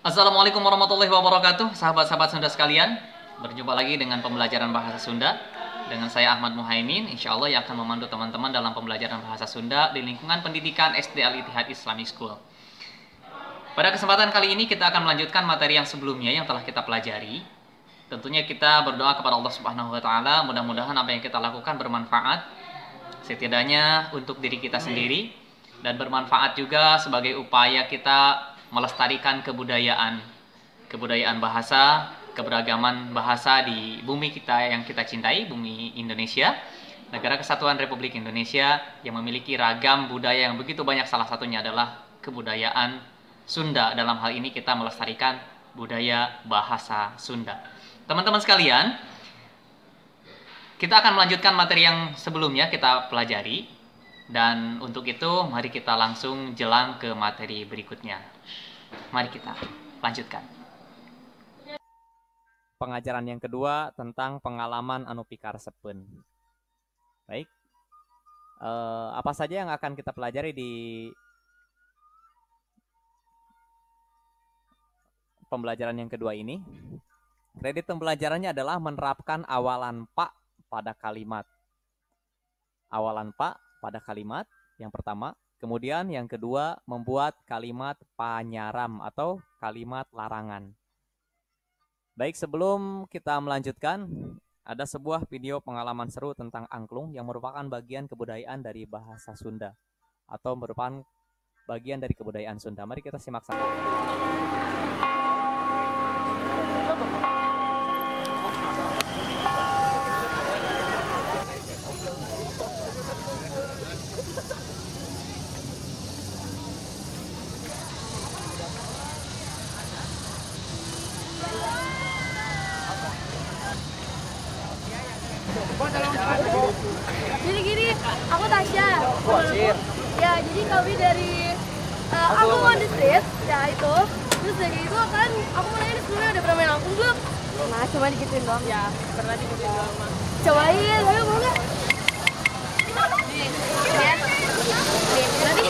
Assalamualaikum warahmatullahi wabarakatuh, sahabat-sahabat Sunda sekalian. Berjumpa lagi dengan pembelajaran bahasa Sunda dengan saya Ahmad Muhaimin, insya Allah yang akan memandu teman-teman dalam pembelajaran bahasa Sunda di lingkungan pendidikan SD Al-Ittihad Islamic School. Pada kesempatan kali ini kita akan melanjutkan materi yang sebelumnya yang telah kita pelajari. Tentunya kita berdoa kepada Allah Subhanahu wa taala, mudah-mudahan apa yang kita lakukan bermanfaat setidaknya untuk diri kita sendiri dan bermanfaat juga sebagai upaya kita melestarikan kebudayaan bahasa, keberagaman bahasa di bumi kita yang kita cintai, bumi Indonesia, Negara Kesatuan Republik Indonesia yang memiliki ragam budaya yang begitu banyak. Salah satunya adalah kebudayaan Sunda. Dalam hal ini kita melestarikan budaya bahasa Sunda. Teman-teman sekalian, kita akan melanjutkan materi yang sebelumnya kita pelajari, dan untuk itu mari kita langsung jelang ke materi berikutnya. Mari kita lanjutkan. Pengajaran yang kedua tentang pengalaman anu pikarsepeun. Baik, apa saja yang akan kita pelajari di pembelajaran yang kedua ini? Kredit pembelajarannya adalah menerapkan awalan pak pada kalimat. Awalan pak pada kalimat yang pertama. Kemudian yang kedua, membuat kalimat panyaram atau kalimat larangan. Baik, sebelum kita melanjutkan, ada sebuah video pengalaman seru tentang angklung yang merupakan bagian kebudayaan dari bahasa Sunda atau merupakan bagian dari kebudayaan Sunda. Mari kita simak sama. Jadi gini, aku Tasya. Ya, jadi kami dari aku on the street, ya itu. Terus dari itu kan, aku mau nanya sebelumnya udah pernah main angklung belum? Nah, cuma digituin doang. Ya, pernah digituin doang mah. Cobain, ayo mau nggak? Nih, ya. Nanti.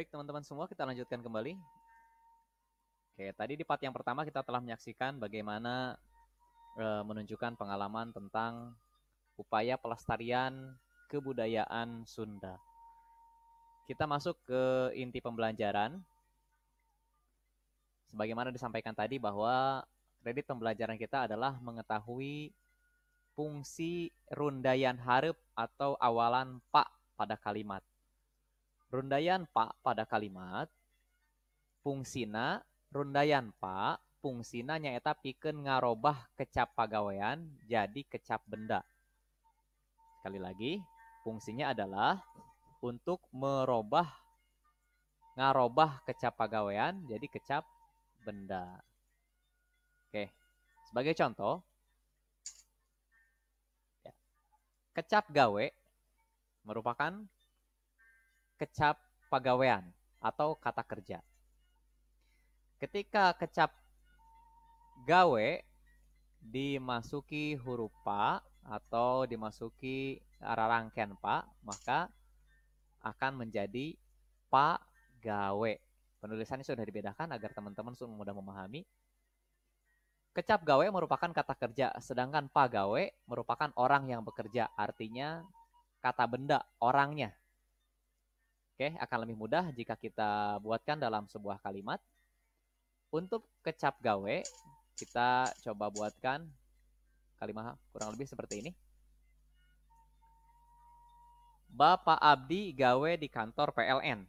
Baik teman-teman semua, kita lanjutkan kembali. Oke, tadi di part yang pertama kita telah menyaksikan bagaimana menunjukkan pengalaman tentang upaya pelestarian kebudayaan Sunda. Kita masuk ke inti pembelajaran. Sebagaimana disampaikan tadi bahwa kredit pembelajaran kita adalah mengetahui fungsi rundayan hareup atau awalan pak pada kalimat. Rundayan pak pada kalimat, fungsina, rundayan pak, fungsina nyaeta pikeun ngarobah kecap pagawean jadi kecap benda. Sekali lagi, fungsinya adalah untuk ngarobah kecap pagawean jadi kecap benda. Oke, sebagai contoh, kecap gawe merupakan kecap pagawean atau kata kerja. Ketika kecap gawe dimasuki huruf pa atau dimasuki rarangkean pa, maka akan menjadi pagawe. Penulisannya sudah dibedakan agar teman-teman mudah memahami. Kecap gawe merupakan kata kerja, sedangkan pagawe merupakan orang yang bekerja, artinya kata benda, orangnya. Oke, akan lebih mudah jika kita buatkan dalam sebuah kalimat. Untuk kecap gawe, kita coba buatkan kalimat kurang lebih seperti ini. Bapak Abdi gawe di kantor PLN.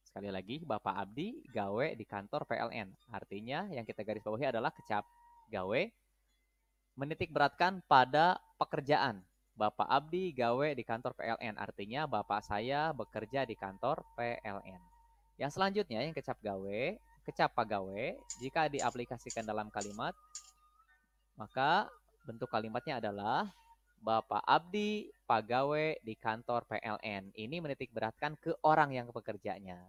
Sekali lagi, Bapak Abdi gawe di kantor PLN. Artinya yang kita garis bawahi adalah kecap gawe menitik beratkan pada pekerjaan. Bapak Abdi gawe di kantor PLN, artinya bapak saya bekerja di kantor PLN. Yang selanjutnya yang kecap gawe, kecap pagawe, jika diaplikasikan dalam kalimat, maka bentuk kalimatnya adalah Bapak Abdi pagawe di kantor PLN. Ini menitik beratkan ke orang yang bekerjanya.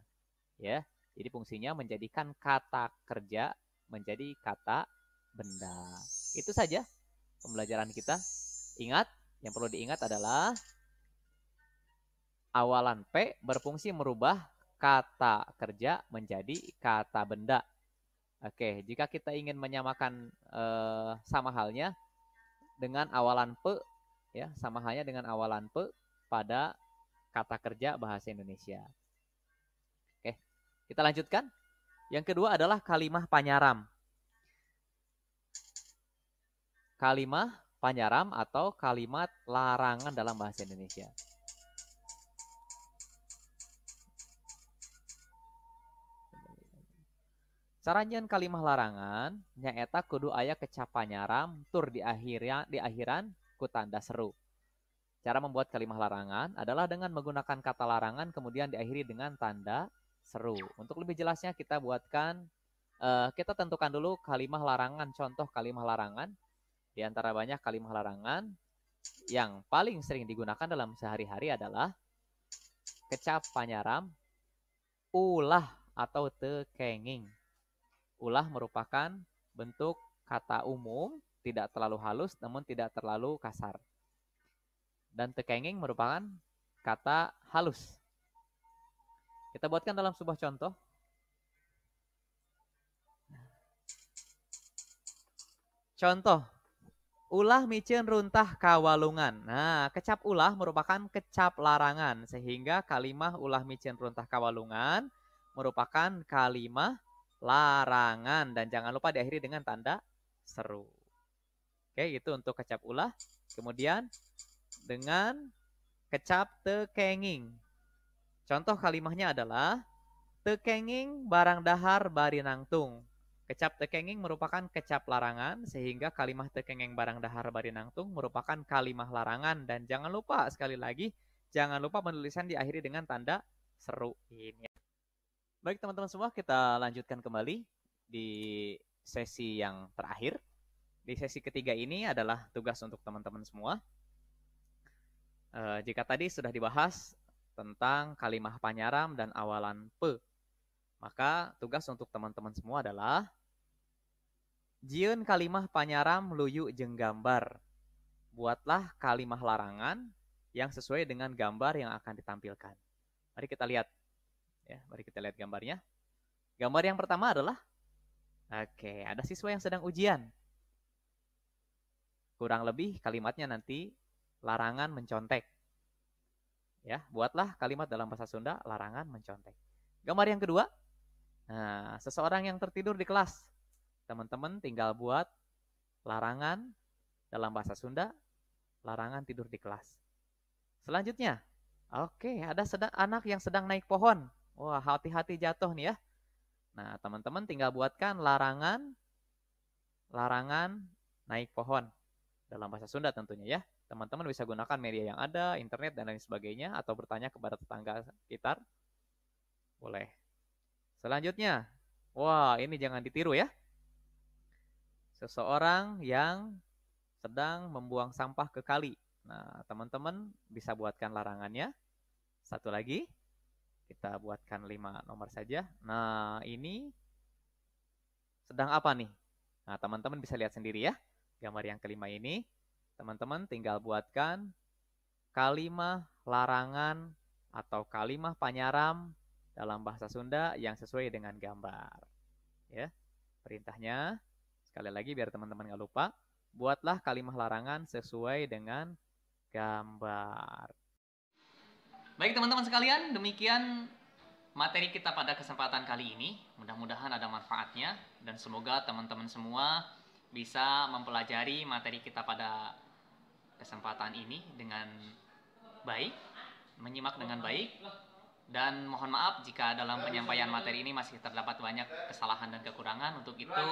Ya, jadi fungsinya menjadikan kata kerja menjadi kata benda. Itu saja pembelajaran kita. Ingat, yang perlu diingat adalah awalan P berfungsi merubah kata kerja menjadi kata benda. Oke, jika kita ingin menyamakan sama halnya dengan awalan P, ya, sama halnya dengan awalan P pada kata kerja bahasa Indonesia. Oke, kita lanjutkan. Yang kedua adalah kalimah panyaram. Kalimah panyaram atau kalimat larangan dalam bahasa Indonesia. Saranjeun kalimah larangan nyaeta kudu aya kecap panyaram tur di akhiran ku tanda seru. Cara membuat kalimah larangan adalah dengan menggunakan kata larangan kemudian diakhiri dengan tanda seru. Untuk lebih jelasnya kita buatkan kita tentukan dulu kalimah larangan, contoh kalimah larangan. Di antara banyak kalimah larangan yang paling sering digunakan dalam sehari-hari adalah kecap panyaram, ulah atau tekenging. Ulah merupakan bentuk kata umum, tidak terlalu halus namun tidak terlalu kasar. Dan tekenging merupakan kata halus. Kita buatkan dalam sebuah contoh. Contoh, ulah micen runtah kawalungan. Nah, kecap ulah merupakan kecap larangan. Sehingga kalimah ulah micen runtah kawalungan merupakan kalimah larangan. Dan jangan lupa diakhiri dengan tanda seru. Oke, itu untuk kecap ulah. Kemudian dengan kecap tekenging. Contoh kalimahnya adalah tekenging barang dahar bari nangtung. Kecap tekenging merupakan kecap larangan, sehingga kalimah tekenging barang dahar bari nangtung merupakan kalimah larangan. Dan jangan lupa, sekali lagi, jangan lupa penulisan diakhiri dengan tanda seru ini. Baik teman-teman semua, kita lanjutkan kembali di sesi yang terakhir. Di sesi ketiga ini adalah tugas untuk teman-teman semua. Jika tadi sudah dibahas tentang kalimah panyaram dan awalan P, maka tugas untuk teman-teman semua adalah jieun kalimah panyaram luyu jeung gambar. Buatlah kalimah larangan yang sesuai dengan gambar yang akan ditampilkan. Mari kita lihat. Ya, mari kita lihat gambarnya. Gambar yang pertama adalah, oke, ada siswa yang sedang ujian. Kurang lebih kalimatnya nanti larangan mencontek. Ya, buatlah kalimat dalam bahasa Sunda larangan mencontek. Gambar yang kedua, nah, seseorang yang tertidur di kelas. Teman-teman tinggal buat larangan dalam bahasa Sunda, larangan tidur di kelas. Selanjutnya, oke, ada anak yang sedang naik pohon. Wah, hati-hati jatuh nih ya. Nah, teman-teman tinggal buatkan larangan naik pohon dalam bahasa Sunda tentunya ya. Teman-teman bisa gunakan media yang ada, internet dan lain sebagainya, atau bertanya kepada tetangga sekitar. Boleh. Selanjutnya, wah, ini jangan ditiru ya. Seseorang yang sedang membuang sampah ke kali. Nah, teman-teman bisa buatkan larangannya. Satu lagi, kita buatkan 5 nomor saja. Nah, ini sedang apa nih? Nah, teman-teman bisa lihat sendiri ya. Gambar yang kelima ini, teman-teman tinggal buatkan kalimat larangan atau kalimat panyaram dalam bahasa Sunda yang sesuai dengan gambar. Ya, perintahnya sekali lagi biar teman-teman nggak lupa, buatlah kalimat larangan sesuai dengan gambar. Baik teman-teman sekalian, demikian materi kita pada kesempatan kali ini. Mudah-mudahan ada manfaatnya dan semoga teman-teman semua bisa mempelajari materi kita pada kesempatan ini dengan baik, menyimak dengan baik, dan mohon maaf jika dalam penyampaian materi ini masih terdapat banyak kesalahan dan kekurangan. Untuk itu,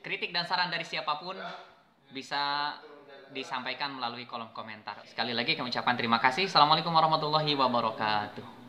kritik dan saran dari siapapun bisa disampaikan melalui kolom komentar. Sekali lagi kami ucapkan terima kasih. Assalamualaikum warahmatullahi wabarakatuh.